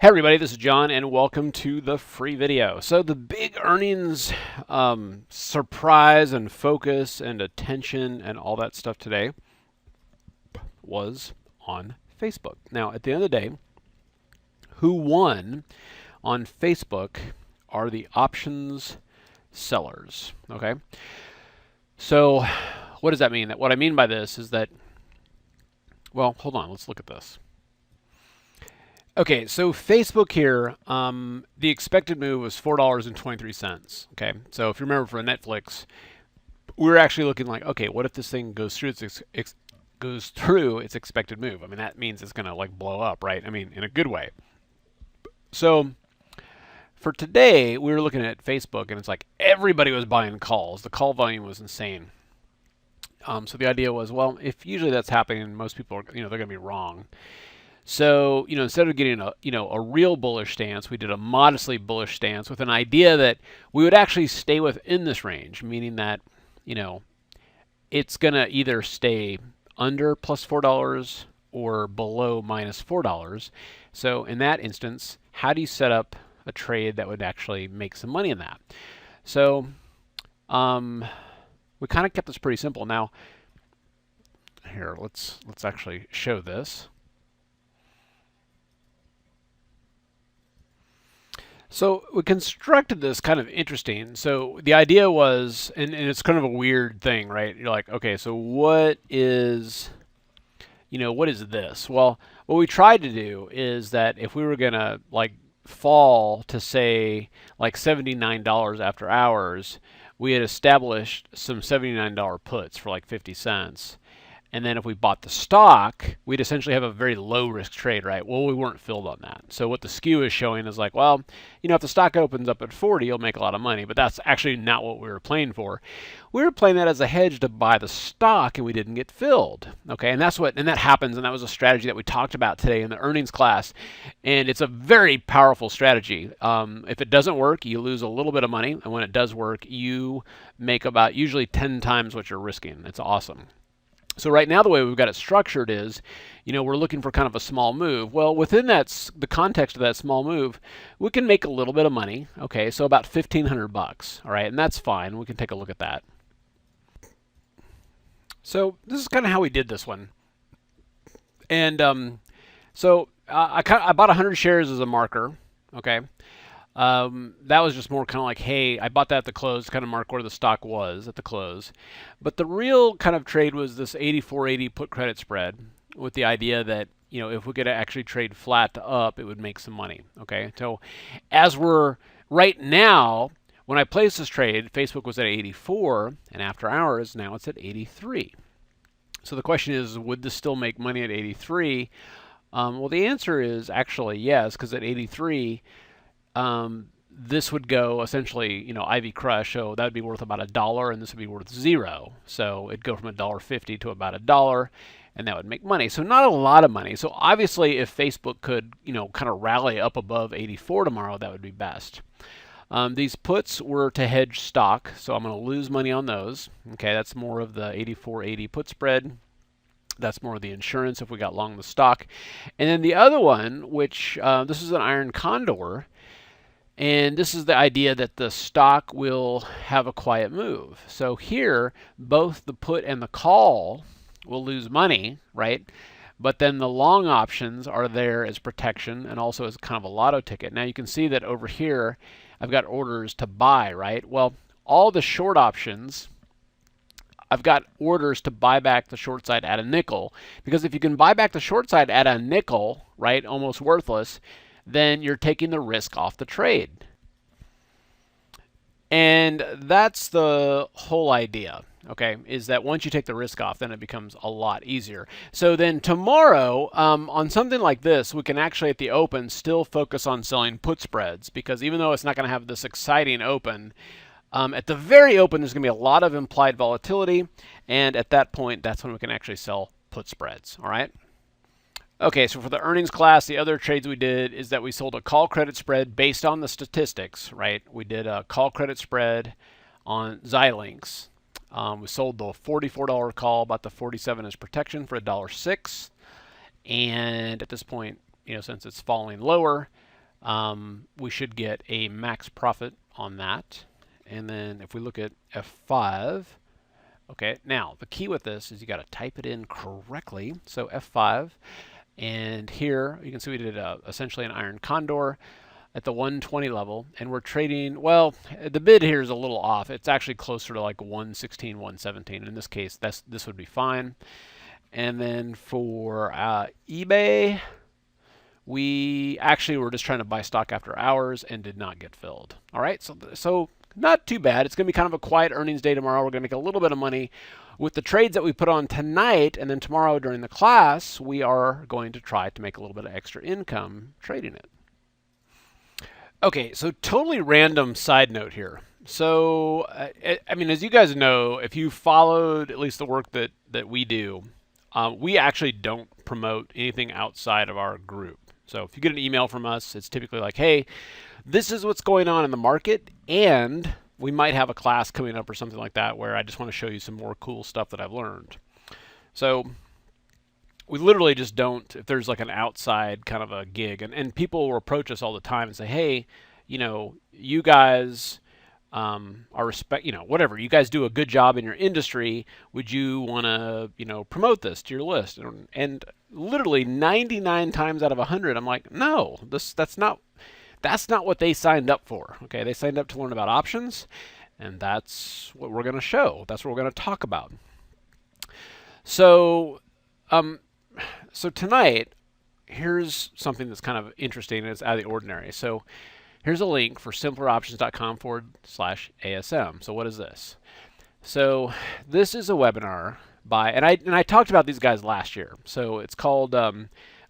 Everybody, this is John, and welcome to the free video. So the big earnings surprise and focus and attention and all that stuff today was on Facebook. Now, at the end of the day, who won on Facebook are the options sellers, okay? So what does that mean? What I mean by this is that, well, hold on, let's look at this. Okay, so Facebook here, the expected move was $4.23. Okay, so if you remember for Netflix, we were actually looking like, okay, what if this thing goes through its expected move? I mean, that means it's gonna like blow up, right? I mean, in a good way. So for today, we were looking at Facebook, and it's like everybody was buying calls. The call volume was insane. So the idea was, well, if usually that's happening, most people are, they're gonna be wrong. So, instead of getting a real bullish stance, we did a modestly bullish stance with an idea that we would actually stay within this range, meaning that, it's going to either stay under plus $4 or below minus $4. So in that instance, how do you set up a trade that would actually make some money in that? So we kind of kept this pretty simple. Now, here, let's actually show this. So we constructed this kind of interesting. So the idea was, and it's kind of a weird thing, right? You're like, okay, so what is this? Well, what we tried to do is that if we were gonna like fall to say like $79 after hours, we had established some $79 puts for like 50 cents. And then if we bought the stock, we'd essentially have a very low risk trade, right? Well, we weren't filled on that. So what the skew is showing is like, well, if the stock opens up at 40, you'll make a lot of money, but that's actually not what we were playing for. We were playing that as a hedge to buy the stock, and we didn't get filled. Okay, and that happens, and that was a strategy that we talked about today in the earnings class, and it's a very powerful strategy. If it doesn't work, you lose a little bit of money, and when it does work, you make about usually 10 times what you're risking. It's awesome. So right now the way we've got it structured is, we're looking for kind of a small move. Well, within the context of that small move, we can make a little bit of money. Okay, so about $1,500, all right, and that's fine. We can take a look at that. So this is kind of how we did this one. And so I bought 100 shares as a marker, okay. That was just more kind of like, hey, I bought that at the close, kind of mark where the stock was at the close. But the real kind of trade was this 84.80 put credit spread with the idea that, if we could actually trade flat to up, it would make some money. Okay, so as we're right now, when I placed this trade, Facebook was at 84, and after hours, now it's at 83. So the question is, would this still make money at 83? Well, the answer is actually yes, because at 83, this would go essentially, Ivy Crush, so that would be worth about $1, and this would be worth 0. So it'd go from $1.50 to about $1, and that would make money. So not a lot of money. So obviously, if Facebook could, kind of rally up above 84 tomorrow, that would be best. These puts were to hedge stock, so I'm going to lose money on those. Okay, that's more of the 84.80 put spread. That's more of the insurance if we got long the stock. And then the other one, which this is an iron condor. And this is the idea that the stock will have a quiet move. So here, both the put and the call will lose money, right? But then the long options are there as protection and also as kind of a lotto ticket. Now you can see that over here, I've got orders to buy, right? Well, all the short options, I've got orders to buy back the short side at a nickel. Because if you can buy back the short side at a nickel, right, almost worthless, then you're taking the risk off the trade. And that's the whole idea, okay, is that once you take the risk off, then it becomes a lot easier. So then tomorrow, on something like this, we can actually at the open still focus on selling put spreads, because even though it's not going to have this exciting open, at the very open, there's going to be a lot of implied volatility, and at that point, that's when we can actually sell put spreads, all right? Okay, so for the earnings class, the other trades we did is that we sold a call credit spread based on the statistics, right? We did a call credit spread on Xilinx. We sold the $44 call, bought the 47 as protection for $1.06. And at this point, since it's falling lower, we should get a max profit on that. And then if we look at F5, okay, now the key with this is you got to type it in correctly. So F5, and here you can see we did essentially an iron condor at the 120 level, and we're trading, well, the bid here is a little off. It's actually closer to like 116, 117. In this case, this would be fine. And then for eBay, we actually were just trying to buy stock after hours and did not get filled. All right, so not too bad. It's going to be kind of a quiet earnings day tomorrow. We're going to make a little bit of money with the trades that we put on tonight, and then tomorrow during the class, we are going to try to make a little bit of extra income trading it. Okay, so totally random side note here. So, I mean, as you guys know, if you followed at least the work that we do, we actually don't promote anything outside of our group. So if you get an email from us, it's typically like, hey, this is what's going on in the market, and we might have a class coming up or something like that where I just want to show you some more cool stuff that I've learned. So we literally just don't, if there's like an outside kind of a gig, and people will approach us all the time and say, hey, you guys are whatever, you guys do a good job in your industry, would you want to, promote this to your list? And literally 99 times out of 100, I'm like, no, that's not what they signed up for. Okay, they signed up to learn about options, and that's what we're going to show. That's what we're going to talk about. So, so tonight, here's something that's kind of interesting and it's out of the ordinary. So here's a link for simpleroptions.com/ASM. So what is this? So this is a webinar by, and I talked about these guys last year. So it's called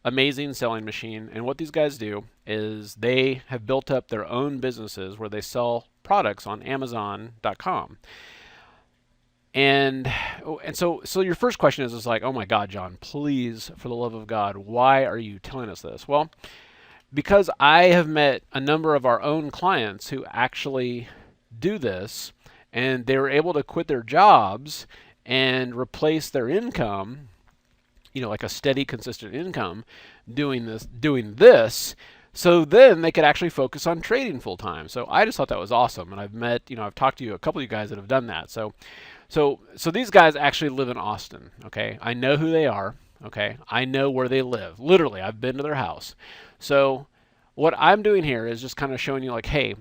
Amazing Selling Machine. And what these guys do is they have built up their own businesses where they sell products on Amazon.com. And so your first question is like, oh my God, John, please, for the love of God, why are you telling us this? Well, because I have met a number of our own clients who actually do this, and they were able to quit their jobs and replace their income, like a steady, consistent income, doing this, so then they could actually focus on trading full time. So I just thought that was awesome, and I've talked to a couple of you guys that have done that. So these guys actually live in Austin, okay? I know who they are, okay? I know where they live. Literally, I've been to their house. So what I'm doing here is just kind of showing you like, hey,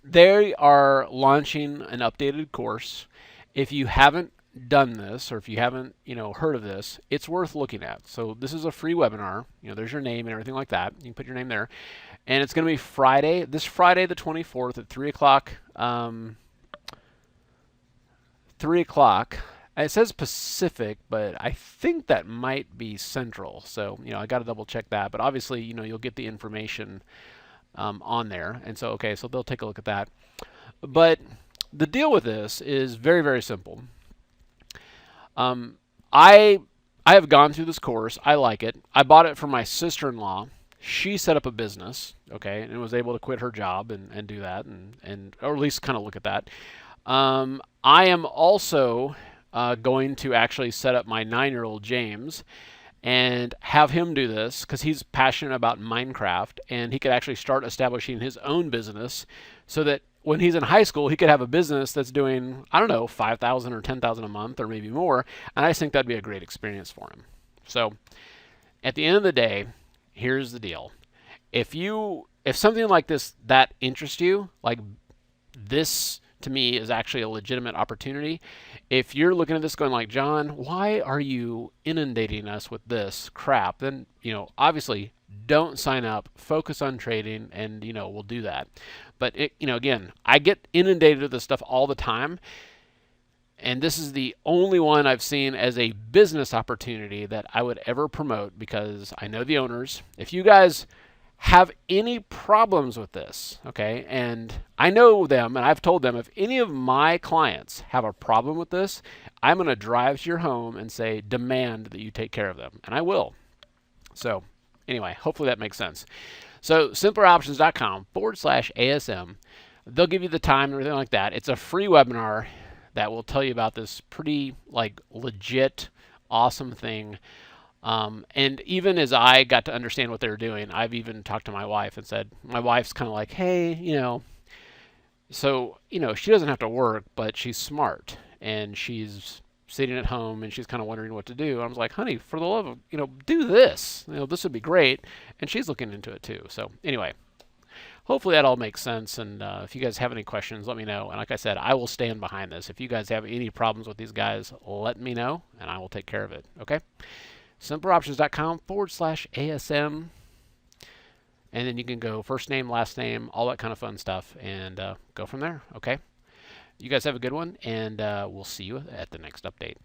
they are launching an updated course. If you haven't done this, or if you haven't, heard of this, it's worth looking at. So this is a free webinar. There's your name and everything like that. You can put your name there. And it's going to be this Friday the 24th at 3 o'clock. 3 o'clock. It says Pacific, but I think that might be Central. So, I got to double check that. But obviously, you'll get the information on there. And so, okay, so they'll take a look at that. But the deal with this is very, very simple. I have gone through this course. I like it. I bought it for my sister-in-law. She set up a business, okay, and was able to quit her job and do that, and or at least kind of look at that. I am also going to actually set up my 9-year-old James and have him do this because he's passionate about Minecraft, and he could actually start establishing his own business so that when he's in high school, he could have a business that's doing, I don't know, $5,000 or $10,000 a month or maybe more, and I just think that'd be a great experience for him. So at the end of the day, here's the deal. If something like this that interests you, like this to me is actually a legitimate opportunity. If you're looking at this going like, John, why are you inundating us with this crap? Then, obviously don't sign up, focus on trading, and, we'll do that. But, again, I get inundated with this stuff all the time. And this is the only one I've seen as a business opportunity that I would ever promote because I know the owners. If you guys have any problems with this, okay, and I know them, and I've told them if any of my clients have a problem with this, I'm going to drive to your home and say, demand that you take care of them, and I will. So anyway, hopefully that makes sense. So simpleroptions.com/ASM. They'll give you the time and everything like that. It's a free webinar that will tell you about this pretty legit, awesome thing. And even as I got to understand what they were doing, I've even talked to my wife and said, my wife's kind of like, hey, so, she doesn't have to work, but she's smart and she's sitting at home and she's kind of wondering what to do. I was like, honey, for the love of, do this. This would be great. And she's looking into it too. So, anyway, hopefully that all makes sense. And if you guys have any questions, let me know. And like I said, I will stand behind this. If you guys have any problems with these guys, let me know and I will take care of it. Okay? simpleroptions.com/ASM. And then you can go first name, last name, all that kind of fun stuff, and go from there. Okay? You guys have a good one, and we'll see you at the next update.